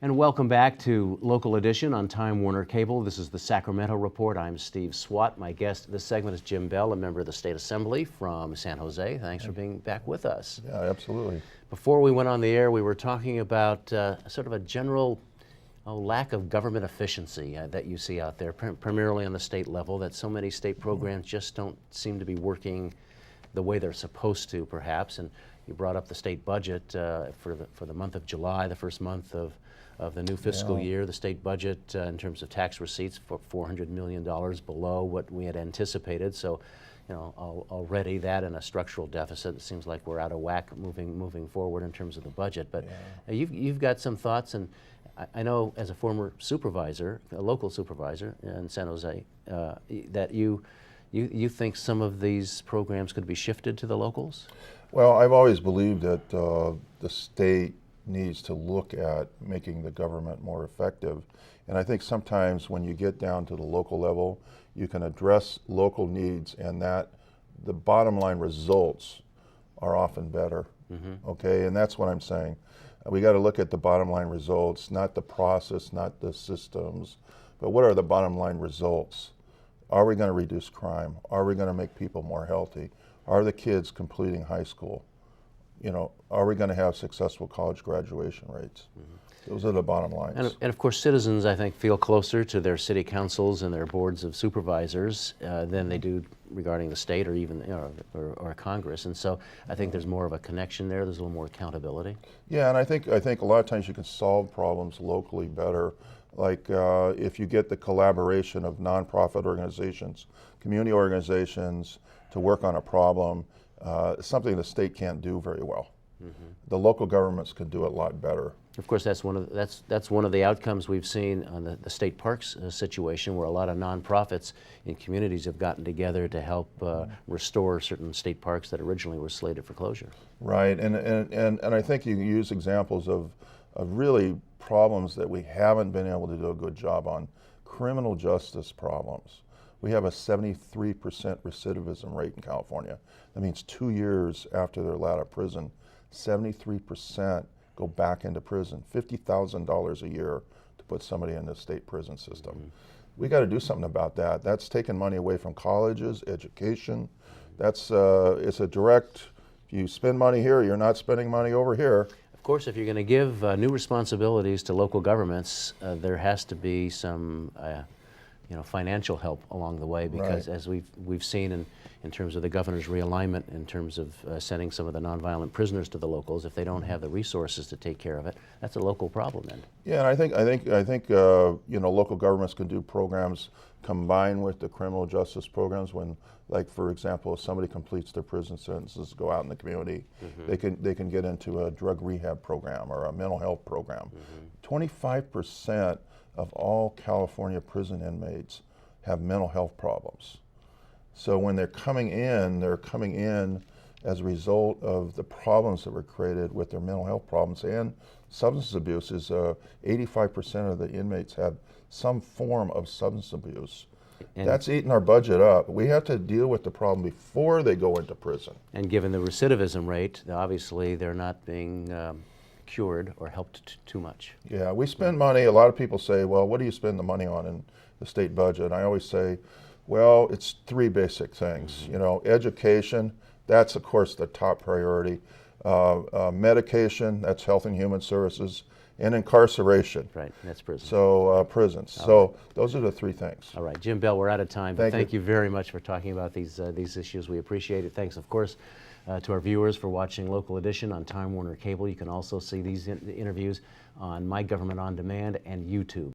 And welcome back to Local Edition on Time Warner Cable. This is the Sacramento Report. I'm Steve Swat. My guest this segment is Jim Beall, a member of the State Assembly from San Jose. Thanks for being back with us. Yeah, absolutely. Before we went on the air, we were talking about sort of a general lack of government efficiency that you see out there, primarily on the state level, that so many state programs just don't seem to be working the way they're supposed to, perhaps. And you brought up the state budget for the month of July, the first month of the new fiscal year. The state budget in terms of tax receipts for $400 million below what we had anticipated. So, you know, already that and a structural deficit, it seems like we're out of whack moving forward in terms of the budget. But you've got some thoughts, and I know as a former supervisor, a local supervisor in San Jose, that you think some of these programs could be shifted to the locals? Well, I've always believed that the state needs to look at making the government more effective. And I think sometimes when you get down to the local level, you can address local needs, and that the bottom line results are often better. Okay, and that's what I'm saying. We got to look at the bottom line results, not the process, not the systems, but what are the bottom line results? Are we going to reduce crime? Are we going to make people more healthy? Are the kids completing high school? You know, are we going to have successful college graduation rates? Those are the bottom lines. And of course, citizens, I think, feel closer to their city councils and their boards of supervisors than they do regarding the state or even or Congress. And so I think there's more of a connection there. There's a little more accountability. Yeah, and I think a lot of times you can solve problems locally better. Like if you get the collaboration of nonprofit organizations, community organizations to work on a problem, something the state can't do very well. The local governments can do it a lot better. Of course, that's one of the outcomes we've seen on the state parks situation, where a lot of nonprofits in communities have gotten together to help restore certain state parks that originally were slated for closure. Right, and I think you can use examples of really problems that we haven't been able to do a good job on. Criminal justice problems. We have a 73% recidivism rate in California. That means 2 years after they're let out of prison, 73% go back into prison. $50,000 a year to put somebody in the state prison system. We got to do something about that. That's taking money away from colleges, education. That's it's a direct, if you spend money here, you're not spending money over here. Of course, if you're going to give new responsibilities to local governments, there has to be some financial help along the way, because as we've seen in terms of the governor's realignment, in terms of sending some of the nonviolent prisoners to the locals, if they don't have the resources to take care of it, that's a local problem then. Yeah, and I think local governments can do programs combined with the criminal justice programs. When, like for example, if somebody completes their prison sentences, go out in the community, they can get into a drug rehab program or a mental health program. 25% of all California prison inmates have mental health problems. So when they're coming in as a result of the problems that were created with their mental health problems and substance abuse. 85% of the inmates have some form of substance abuse. And that's eating our budget up. We have to deal with the problem before they go into prison. And given the recidivism rate, obviously they're not being cured or helped too much. Yeah, we spend money. A lot of people say, well, what do you spend the money on in the state budget? And I always say, well, it's three basic things. You know, education, that's of course the top priority. Medication, that's Health and Human Services, and incarceration. Right, that's prison. So prisons. So those are the three things. All right, Jim Beall, we're out of time. Thank you very much for talking about these issues. We appreciate it. Thanks, of course, to our viewers for watching Local Edition on Time Warner Cable. You can also see these interviews on My Government On Demand and YouTube.